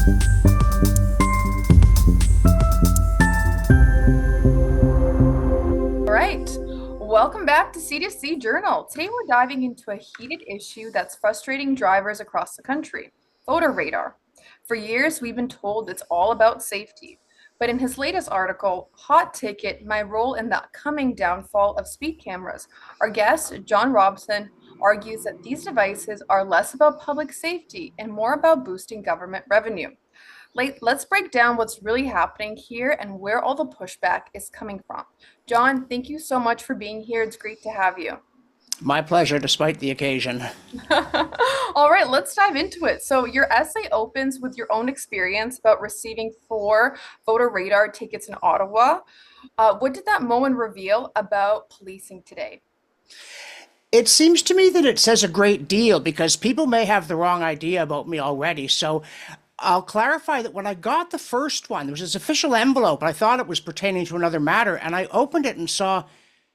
All right, welcome back to C2C Journal. Today we're diving into a heated issue that's frustrating drivers across the country, voter radar. For years, we've been told it's all about safety. But in his latest article, Hot Ticket, My Role in the Coming Downfall of Speed Cameras, our guest, John Robson, argues that these devices are less about public safety and more about boosting government revenue. Let's break down what's really happening here and where all the pushback is coming from. John, thank you so much for being here. It's great to have you. My pleasure, despite the occasion. All right, let's dive into it. So your essay opens with your own experience about receiving 4 voter radar tickets in Ottawa. What did that moment reveal about policing today? It seems to me that it says a great deal because people may have the wrong idea about me already. So I'll clarify that when I got the first one, there was this official envelope. I thought it was pertaining to another matter, and I opened it and saw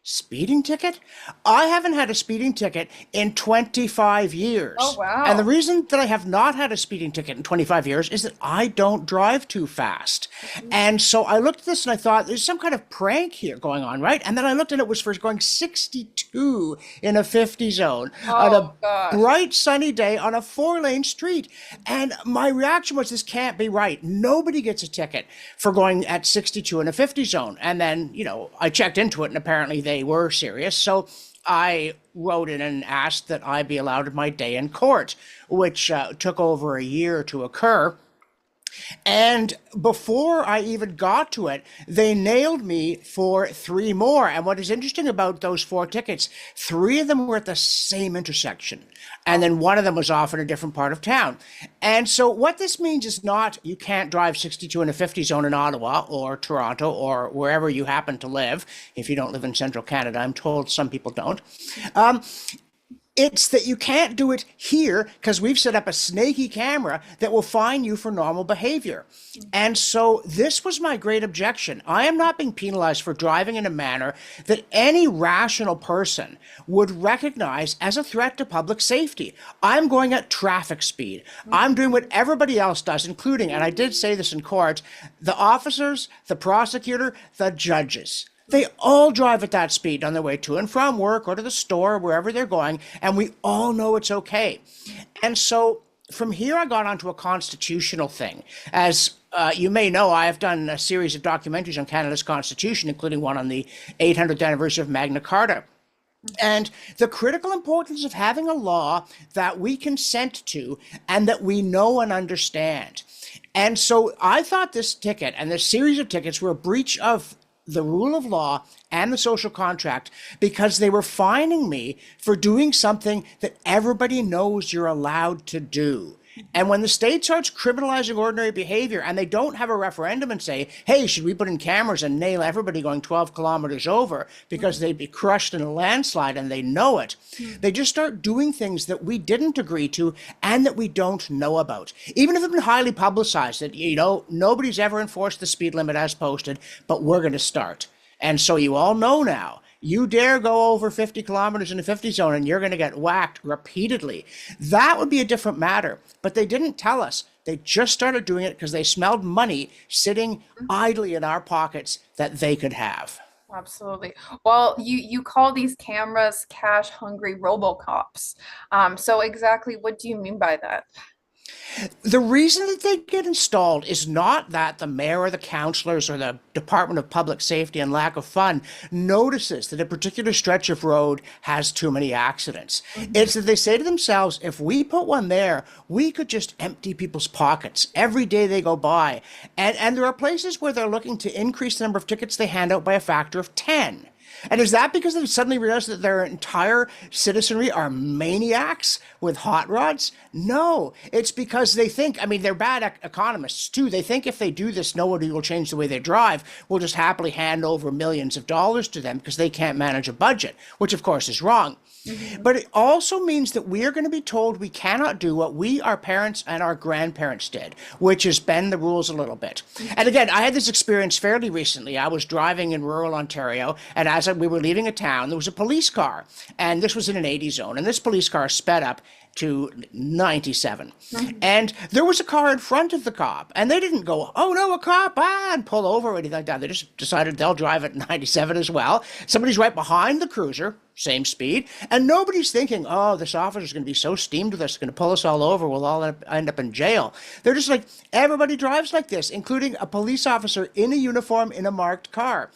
speeding ticket? I haven't had a speeding ticket in 25 years. Oh, wow. And the reason that I have not had a speeding ticket in 25 years is that I don't drive too fast. And so I looked at this and I thought, there's some kind of prank here going on, right? And then I looked and it was for going 62 in a 50 zone on a gosh. bright sunny day on a 4-lane street. And my reaction was, this can't be right. Nobody gets a ticket for going at 62 in a 50 zone. And then, I checked into it and apparently they were serious. So I wrote in and asked that I be allowed my day in court, which took over a year to occur. And before I even got to it, they nailed me for 3 more. And what is interesting about those 4 tickets, 3 of them were at the same intersection. And then 1 of them was off in a different part of town. And so what this means is not you can't drive 62 in a 50 zone in Ottawa or Toronto or wherever you happen to live. If you don't live in central Canada, I'm told some people don't. It's that you can't do it here because we've set up a snaky camera that will fine you for normal behavior. And so this was my great objection. I am not being penalized for driving in a manner that any rational person would recognize as a threat to public safety. I'm going at traffic speed. I'm doing what everybody else does, including, and I did say this in court, the officers, the prosecutor, the judges. They all drive at that speed on their way to and from work or to the store, wherever they're going, and we all know it's okay. And so from here, I got onto a constitutional thing. As you may know, I have done a series of documentaries on Canada's Constitution, including one on the 800th anniversary of Magna Carta. And the critical importance of having a law that we consent to and that we know and understand. And so I thought this ticket and this series of tickets were a breach of the rule of law and the social contract because they were fining me for doing something that everybody knows you're allowed to do. And when the state starts criminalizing ordinary behavior and they don't have a referendum and say, hey, should we put in cameras and nail everybody going 12 kilometers over because they'd be crushed in a landslide and they know it, they just start doing things that we didn't agree to and that we don't know about. Even if it's been highly publicized that, nobody's ever enforced the speed limit as posted, but we're going to start. And so you all know now, you dare go over 50 kilometers in a 50 zone and you're going to get whacked repeatedly. That would be a different matter. But they didn't tell us. They just started doing it because they smelled money sitting idly in our pockets that they could have. Absolutely. Well, you call these cameras cash-hungry Robocops. So exactly what do you mean by that? The reason that they get installed is not that the mayor or the councillors or the Department of Public Safety and Lack of Fun notices that a particular stretch of road has too many accidents. It's that they say to themselves, if we put one there, we could just empty people's pockets every day they go by. And there are places where they're looking to increase the number of tickets they hand out by a factor of 10. And is that because they've suddenly realized that their entire citizenry are maniacs with hot rods? No, it's because they think, they're bad economists too. They think if they do this, nobody will change the way they drive. We'll just happily hand over millions of dollars to them because they can't manage a budget, which of course is wrong. But it also means that we are going to be told we cannot do what our parents and our grandparents did, which is bend the rules a little bit. And again, I had this experience fairly recently. I was driving in rural Ontario, and as we were leaving a town, there was a police car, and this was in an 80 zone, and this police car sped up, to 97. And there was a car in front of the cop, and they didn't go, oh no, a cop, and pull over or anything like that. They just decided they'll drive at 97 as well. Somebody's right behind the cruiser, same speed, and nobody's thinking, oh, this officer's going to be so steamed with us, going to pull us all over, we'll all end up in jail. They're just like, everybody drives like this, including a police officer in a uniform in a marked car.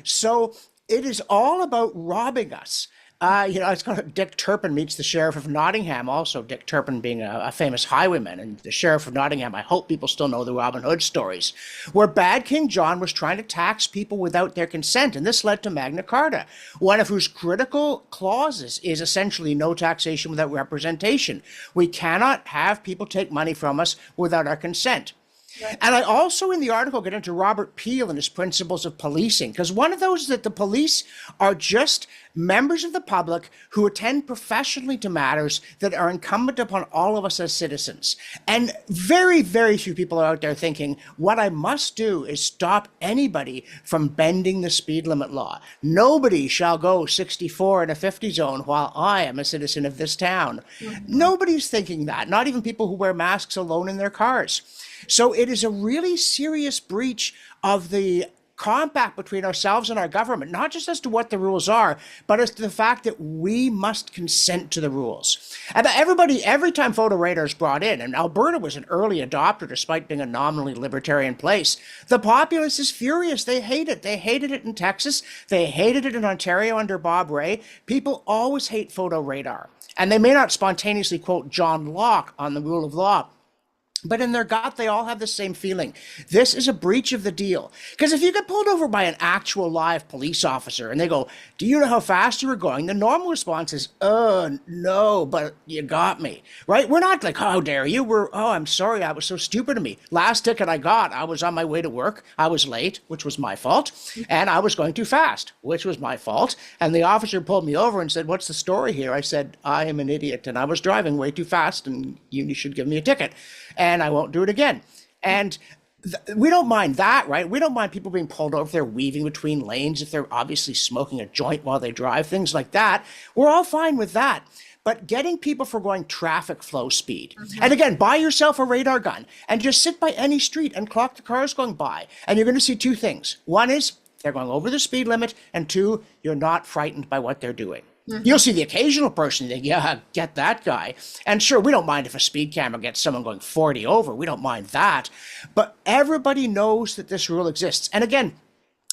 So it is all about robbing us. It's called Dick Turpin Meets the Sheriff of Nottingham. Also, Dick Turpin being a famous highwayman, and the Sheriff of Nottingham. I hope people still know the Robin Hood stories, where bad King John was trying to tax people without their consent, and this led to Magna Carta, one of whose critical clauses is essentially no taxation without representation. We cannot have people take money from us without our consent. Right. And I also, in the article, get into Robert Peel and his principles of policing, because one of those is that the police are just members of the public who attend professionally to matters that are incumbent upon all of us as citizens. And very, very few people are out there thinking, what I must do is stop anybody from bending the speed limit law. Nobody shall go 64 in a 50 zone while I am a citizen of this town. Nobody's thinking that, not even people who wear masks alone in their cars. So it is a really serious breach of the compact between ourselves and our government, not just as to what the rules are, but as to the fact that we must consent to the rules. And every time photo radar is brought in, and Alberta was an early adopter despite being a nominally libertarian place, the populace is furious. They hate it. They hated it in Texas. They hated it in Ontario under Bob Rae. People always hate photo radar. And they may not spontaneously quote John Locke on the rule of law, but in their gut, they all have the same feeling. This is a breach of the deal. Because if you get pulled over by an actual live police officer and they go, do you know how fast you were going? The normal response is, no, but you got me, right? We're not like, how dare you? I'm sorry, I was so stupid of me. Last ticket I got, I was on my way to work. I was late, which was my fault. And I was going too fast, which was my fault. And the officer pulled me over and said, what's the story here? I said, I am an idiot and I was driving way too fast and you should give me a ticket. And I won't do it again. And we don't mind that, right? We don't mind people being pulled over if they're weaving between lanes, if they're obviously smoking a joint while they drive, things like that. We're all fine with that. But getting people for going traffic flow speed. And again, buy yourself a radar gun and just sit by any street and clock the cars going by. And you're going to see two things. One is they're going over the speed limit. And two, you're not frightened by what they're doing. You'll see the occasional person think, yeah, get that guy. And sure, we don't mind if a speed camera gets someone going 40 over. We don't mind that. But everybody knows that this rule exists. And again,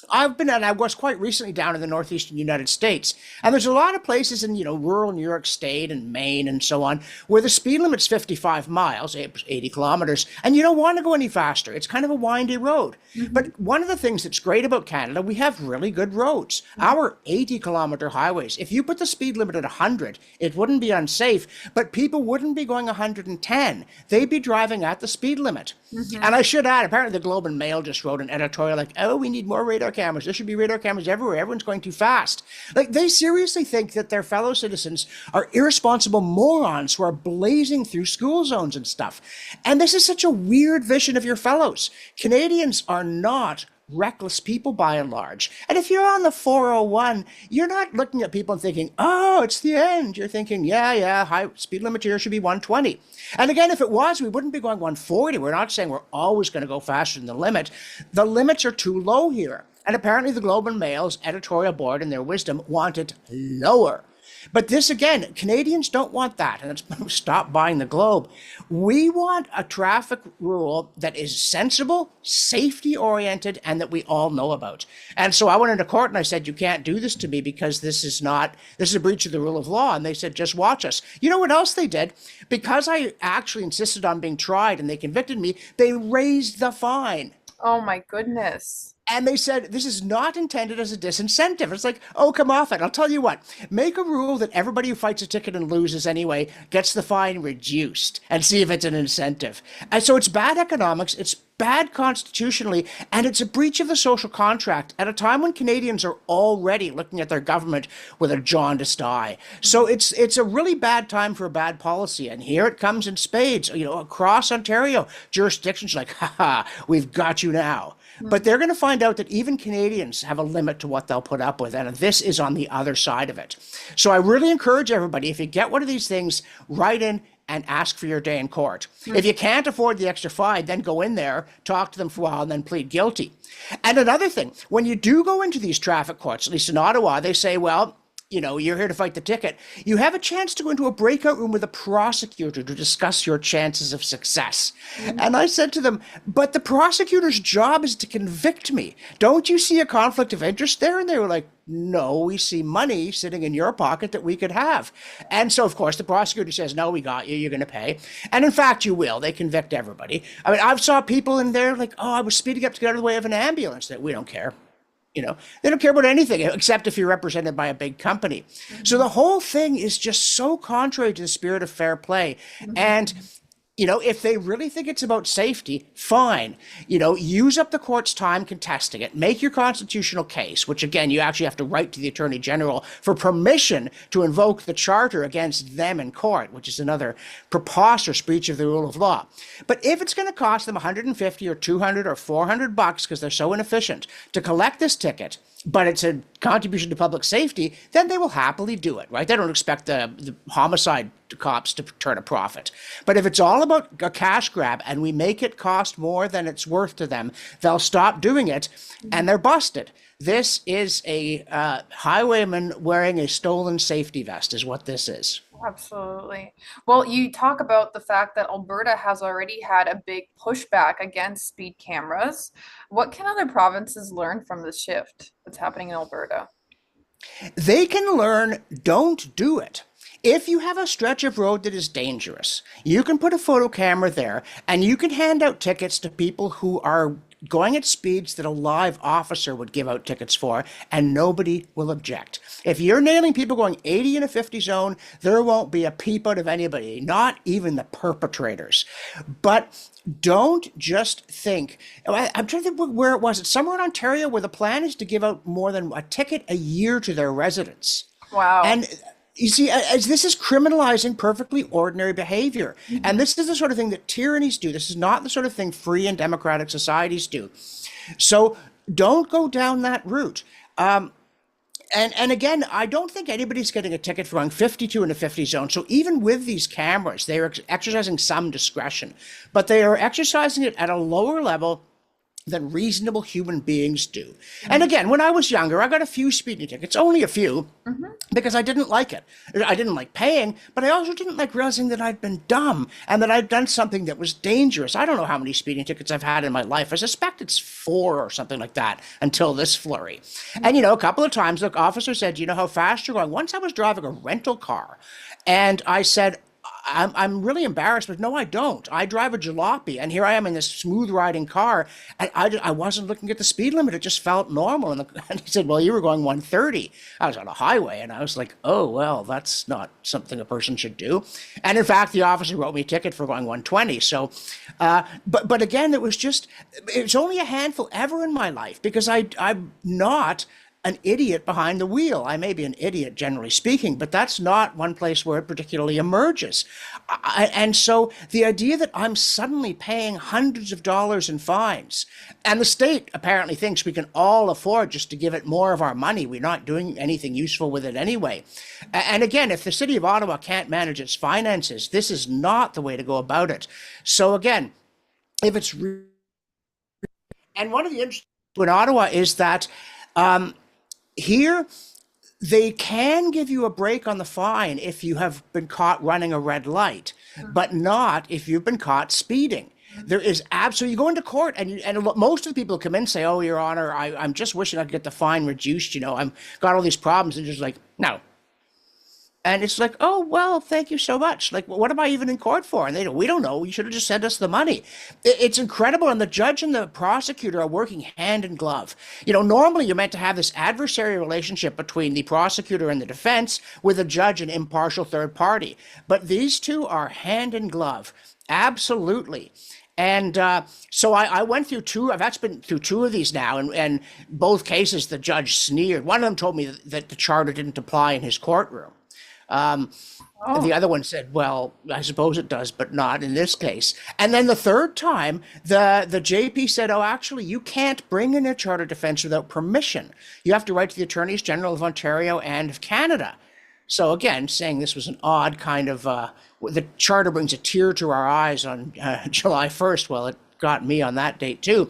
I was quite recently down in the northeastern United States, and there's a lot of places in, rural New York State and Maine and so on, where the speed limit's 55 miles, 80 kilometers, and you don't want to go any faster. It's kind of a windy road. But one of the things that's great about Canada, we have really good roads. Our 80-kilometer highways, if you put the speed limit at 100, it wouldn't be unsafe, but people wouldn't be going 110. They'd be driving at the speed limit. And I should add, apparently the Globe and Mail just wrote an editorial like, oh, we need more radar cameras. There should be radar cameras everywhere. Everyone's going too fast. Like, they seriously think that their fellow citizens are irresponsible morons who are blazing through school zones and stuff. And this is such a weird vision of your fellows. Canadians are not reckless people by and large. And if you're on the 401, you're not looking at people and thinking, oh, it's the end. You're thinking, yeah, high speed limit here should be 120. And again, if it was, we wouldn't be going 140. We're not saying we're always going to go faster than the limit. The limits are too low here. And apparently the Globe and Mail's editorial board, in their wisdom, want it lower. But this, again, Canadians don't want that. And it's stop buying the Globe. We want a traffic rule that is sensible, safety-oriented, and that we all know about. And so I went into court and I said, you can't do this to me because this is a breach of the rule of law. And they said, just watch us. You know what else they did? Because I actually insisted on being tried and they convicted me, they raised the fine. Oh my goodness. And they said, this is not intended as a disincentive. It's like, oh, come off it. I'll tell you what, make a rule that everybody who fights a ticket and loses anyway gets the fine reduced and see if it's an incentive. And so it's bad economics. It's bad constitutionally, and it's a breach of the social contract at a time when Canadians are already looking at their government with a jaundiced eye. So it's a really bad time for a bad policy, and here it comes in spades. Across Ontario, jurisdictions like, haha, we've got you now. But they're going to find out that even Canadians have a limit to what they'll put up with, and this is on the other side of it. So I really encourage everybody, if you get one of these things, write in and ask for your day in court. If you can't afford the extra fine, then go in there, talk to them for a while, and then plead guilty. And another thing, when you do go into these traffic courts, at least in Ottawa, they say, well, you're here to fight the ticket. You have a chance to go into a breakout room with a prosecutor to discuss your chances of success. And I said to them, but the prosecutor's job is to convict me. Don't you see a conflict of interest there? And they were like, no, we see money sitting in your pocket that we could have. And so, of course, the prosecutor says, no, we got you. You're going to pay. And in fact, you will. They convict everybody. I mean, I've saw people in there like, oh, I was speeding up to get out of the way of an ambulance. That we don't care. They don't care about anything except if you're represented by a big company. So the whole thing is just so contrary to the spirit of fair play. And if they really think it's about safety, fine. Use up the court's time contesting it. Make your constitutional case, which again, you actually have to write to the Attorney General for permission to invoke the charter against them in court, which is another preposterous breach of the rule of law. But if it's going to cost them $150 or $200 or $400 because they're so inefficient to collect this ticket, but it's a contribution to public safety, then they will happily do it, right? They don't expect the homicide cops to turn a profit. But if it's all about a cash grab and we make it cost more than it's worth to them, they'll stop doing it and they're busted. This is a highwayman wearing a stolen safety vest is what this is. Absolutely. Well, you talk about the fact that Alberta has already had a big pushback against speed cameras. What can other provinces learn from the shift that's happening in Alberta? They can learn, don't do it. If you have a stretch of road that is dangerous, you can put a photo camera there and you can hand out tickets to people who are going at speeds that a live officer would give out tickets for, and nobody will object. If you're nailing people going 80 in a 50 zone, there won't be a peep out of anybody, not even the perpetrators. But don't just think, I'm trying to think where it was. It's somewhere in Ontario where the plan is to give out more than a ticket a year to their residents. Wow. And you see, as this is criminalizing perfectly ordinary behavior. And this is the sort of thing that tyrannies do. This is not the sort of thing free and democratic societies do. So don't go down that route. And again, I don't think anybody's getting a ticket for going 52 in a 50 zone. So even with these cameras, they are exercising some discretion. But they are exercising it at a lower level than reasonable human beings do. And again, when I was younger, I got a few speeding tickets, only a few, because I didn't like it. I didn't like paying, but I also didn't like realizing that I'd been dumb and that I'd done something that was dangerous. I don't know how many speeding tickets I've had in my life. I suspect it's 4 or something like that until this flurry. And, a couple of times the officer said, you know how fast you're going? Once I was driving a rental car and I said, I'm really embarrassed, but no, I don't. I drive a jalopy, and here I am in this smooth riding car, and I wasn't looking at the speed limit. It just felt normal. And he said, well, you were going 130. I was on a highway, and I was like, oh, well, that's not something a person should do. And in fact, the officer wrote me a ticket for going 120. So, but again, it's only a handful ever in my life because I'm not an idiot behind the wheel. I may be an idiot, generally speaking, but that's not one place where it particularly emerges. And so the idea that I'm suddenly paying hundreds of dollars in fines, and the state apparently thinks we can all afford just to give it more of our money. We're not doing anything useful with it anyway. And again, if the city of Ottawa can't manage its finances, this is not the way to go about it. So again, if it's... And one of the interesting in Ottawa is that here, they can give you a break on the fine if you have been caught running a red light, but not if you've been caught speeding. There is absolutely, you go into court and most of the people come in and say, oh, Your Honor, I'm just wishing I could get the fine reduced. I've got all these problems. And just like, no. And it's like, oh, well, thank you so much. Like, what am I even in court for? And they go, we don't know. You should have just sent us the money. It's incredible. And the judge and the prosecutor are working hand in glove. Normally you're meant to have this adversarial relationship between the prosecutor and the defense with a judge and impartial third party. But these two are hand in glove. Absolutely. And so I went through two. I've actually been through two of these now, and both cases the judge sneered. One of them told me that the charter didn't apply in his courtroom. The Oh, other one said, "Well, I suppose it does, but not in this case." And then the third time, the JP said, "Oh, actually, you can't bring in a charter defense without permission. You have to write to the Attorneys General of Ontario and of Canada." So again, saying this was an odd kind of the charter brings a tear to our eyes on July 1st. Well, it got me on that date too,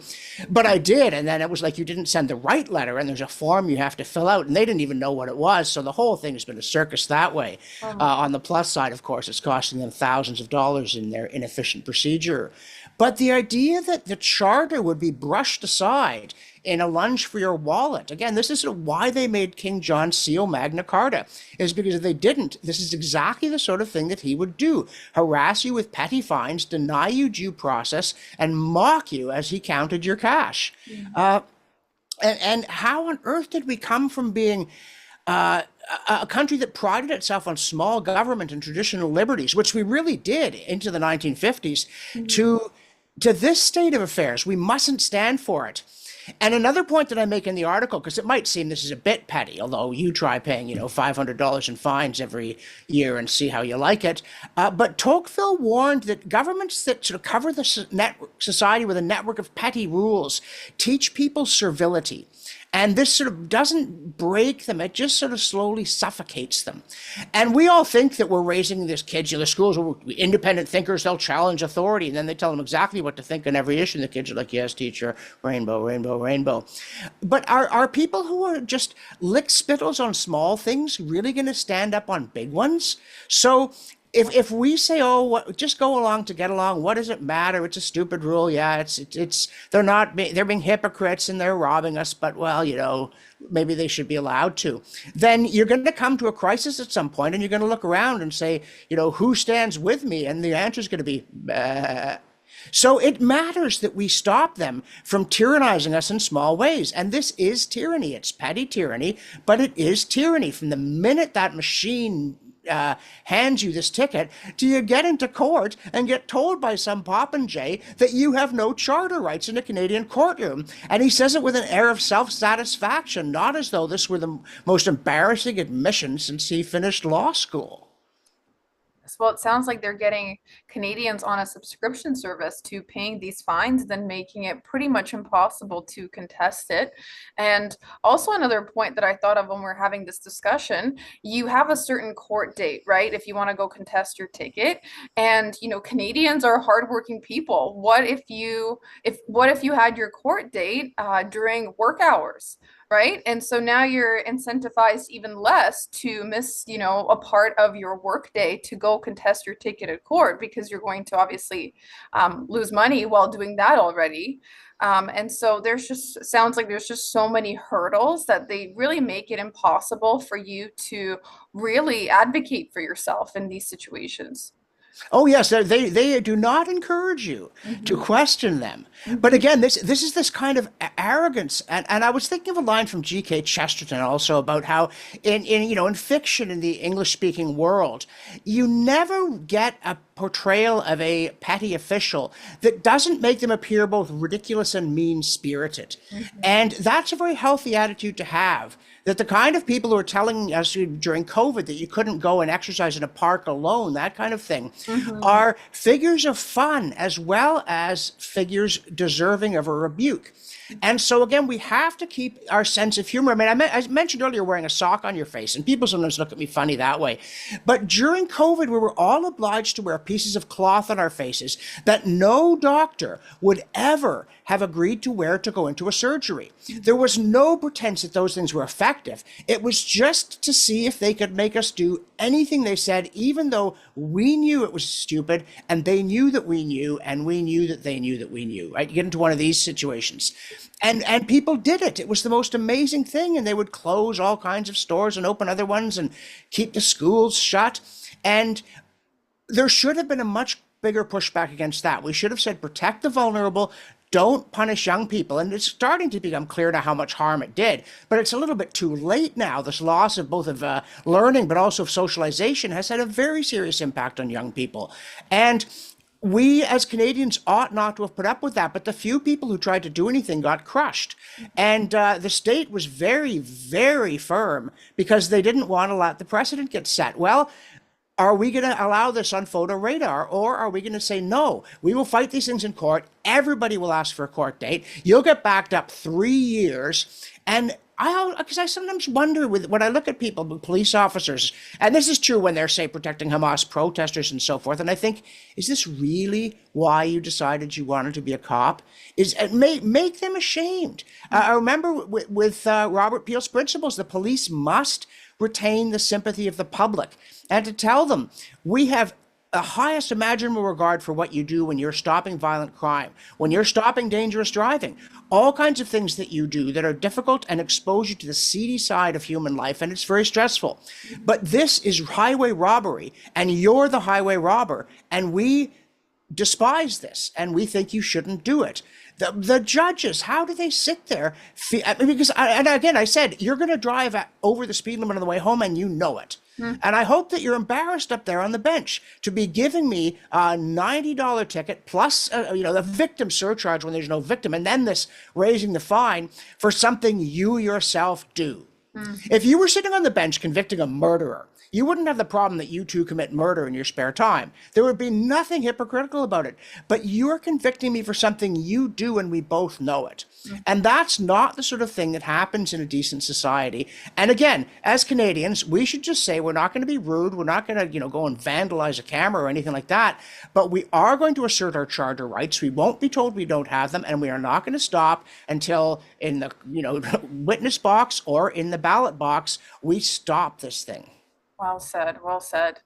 but I did, and then it was like you didn't send the right letter, and there's a form you have to fill out, and they didn't even know what it was. So the whole thing has been a circus that way. On the plus side, of course, it's costing them thousands of dollars in their inefficient procedure. But the idea that the charter would be brushed aside in a lunge for your wallet. Again, this is why they made King John seal Magna Carta, is because if they didn't, this is exactly the sort of thing that he would do. Harass you with petty fines, deny you due process, and mock you as he counted your cash. And how on earth did we come from being a country that prided itself on small government and traditional liberties, which we really did into the 1950s, to this state of affairs? We mustn't stand for it. And another point that I make in the article, because it might seem this is a bit petty, although you try paying, $500 in fines every year and see how you like it. But Tocqueville warned that governments that sort of cover the society with a network of petty rules teach people servility. And this sort of doesn't break them. It just sort of slowly suffocates them. And we all think that we're raising these kids, the schools are independent thinkers, they'll challenge authority. And then they tell them exactly what to think on every issue. And the kids are like, yes, teacher, rainbow, rainbow, rainbow. But are people who are just lick spittles on small things really going to stand up on big ones? So if we say, oh, just go along to get along, what does it matter? It's a stupid rule. Yeah, they're being hypocrites and they're robbing us, but well, maybe they should be allowed to. Then you're going to come to a crisis at some point, and you're going to look around and say, who stands with me? And the answer is going to be, bah. So it matters that we stop them from tyrannizing us in small ways. And this is tyranny. It's petty tyranny, but it is tyranny. From the minute that machine hands you this ticket, do you get into court and get told by some popinjay that you have no charter rights in a Canadian courtroom. And he says it with an air of self-satisfaction, not as though this were the most embarrassing admission since he finished law school. well, it sounds like they're getting Canadians on a subscription service to paying these fines, then making it pretty much impossible to contest it. And also another point that I thought of when we're having this discussion, you have a certain court date, right? If you want to go contest your ticket. And Canadians are hardworking people. What if you had your court date during work hours? Right. And so now you're incentivized even less to miss, a part of your workday to go contest your ticket at court, because you're going to obviously lose money while doing that already. And so sounds like there's just so many hurdles that they really make it impossible for you to really advocate for yourself in these situations. Oh yes, they do not encourage you to question them. But again, this is this kind of arrogance, and I was thinking of a line from G.K. Chesterton also about how in fiction in the English speaking world, you never get a portrayal of a petty official that doesn't make them appear both ridiculous and mean spirited, and that's a very healthy attitude to have. That the kind of people who are telling us during COVID that you couldn't go and exercise in a park alone, that kind of thing, are figures of fun as well as figures deserving of a rebuke. And so again, we have to keep our sense of humor. I mean, I mentioned earlier wearing a sock on your face, and people sometimes look at me funny that way. But during COVID, we were all obliged to wear pieces of cloth on our faces that no doctor would ever have agreed to wear to go into a surgery. There was no pretense that those things were effective. It was just to see if they could make us do anything they said, even though we knew it was stupid, and they knew that we knew, and we knew that they knew that we knew, right? You get into one of these situations. And people did it. It was the most amazing thing. And they would close all kinds of stores and open other ones and keep the schools shut. And there should have been a much bigger pushback against that. We should have said, protect the vulnerable. Don't punish young people. And it's starting to become clear now how much harm it did. But it's a little bit too late now. This loss of both of learning, but also of socialization has had a very serious impact on young people. And We as Canadians ought not to have put up with that, but the few people who tried to do anything got crushed. And the state was very, very firm because they didn't want to let the precedent get set. Well, are we going to allow this on photo radar, or are we going to say no? We will fight these things in court. Everybody will ask for a court date. You'll get backed up 3 years. And because I sometimes wonder when I look at people, police officers, and this is true when they're, say, protecting Hamas protesters and so forth, and I think, is this really why you decided you wanted to be a cop? Make them ashamed. I remember with Robert Peel's principles, the police must retain the sympathy of the public, and to tell them we have the highest imaginable regard for what you do when you're stopping violent crime, when you're stopping dangerous driving, all kinds of things that you do that are difficult and expose you to the seedy side of human life, and it's very stressful. But this is highway robbery, and you're the highway robber, and we despise this, and we think you shouldn't do it. The judges, how do they sit there? Because, and again, I said, you're going to drive over the speed limit on the way home, and you know it. And I hope that you're embarrassed up there on the bench to be giving me a $90 ticket plus, the victim surcharge when there's no victim, and then this raising the fine for something you yourself do. If you were sitting on the bench convicting a murderer, you wouldn't have the problem that you two commit murder in your spare time. There would be nothing hypocritical about it. But you're convicting me for something you do, and we both know it. And that's not the sort of thing that happens in a decent society. And again, as Canadians, we should just say we're not going to be rude. We're not going to, go and vandalize a camera or anything like that. But we are going to assert our charter rights. We won't be told we don't have them, and we are not going to stop until in the, witness box or in the ballot box, we stop this thing. Well said, well said.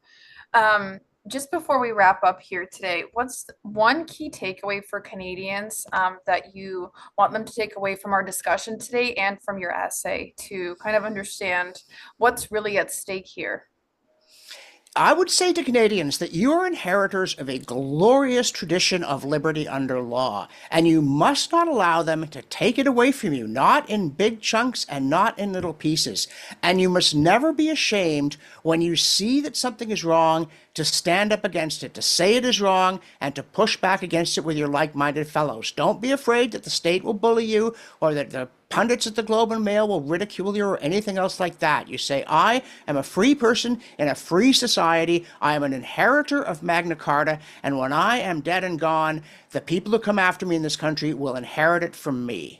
Just before we wrap up here today, what's one key takeaway for Canadians that you want them to take away from our discussion today and from your essay to kind of understand what's really at stake here? I would say to Canadians that you are inheritors of a glorious tradition of liberty under law, and you must not allow them to take it away from you, not in big chunks and not in little pieces. And you must never be ashamed when you see that something is wrong to stand up against it, to say it is wrong, and to push back against it with your like-minded fellows. Don't be afraid that the state will bully you or that the pundits at the Globe and Mail will ridicule you or anything else like that. You say, I am a free person in a free society. I am an inheritor of Magna Carta, and when I am dead and gone, the people who come after me in this country will inherit it from me.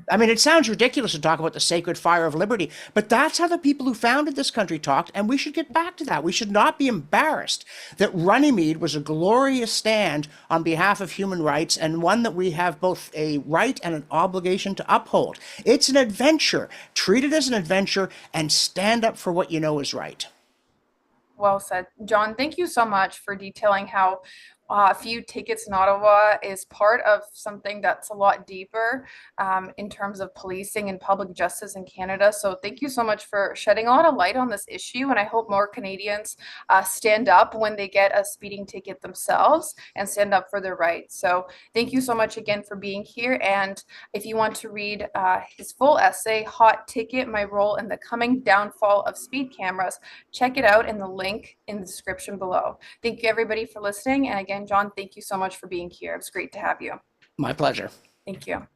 I mean, it sounds ridiculous to talk about the sacred fire of liberty, but that's how the people who founded this country talked, and we should get back to that. We should not be embarrassed that Runnymede was a glorious stand on behalf of human rights, and one that we have both a right and an obligation to uphold. It's an adventure. Treat it as an adventure and stand up for what you know is right. Well said. John, thank you so much for detailing how a few tickets in Ottawa is part of something that's a lot deeper in terms of policing and public justice in Canada. So thank you so much for shedding a lot of light on this issue. And I hope more Canadians stand up when they get a speeding ticket themselves and stand up for their rights. So thank you so much again for being here. And if you want to read his full essay, Hot Ticket, My Role in the Coming Downfall of Speed Cameras, check it out in the link in the description below. Thank you everybody for listening. And again, John, thank you so much for being here. It was great to have you. My pleasure. Thank you.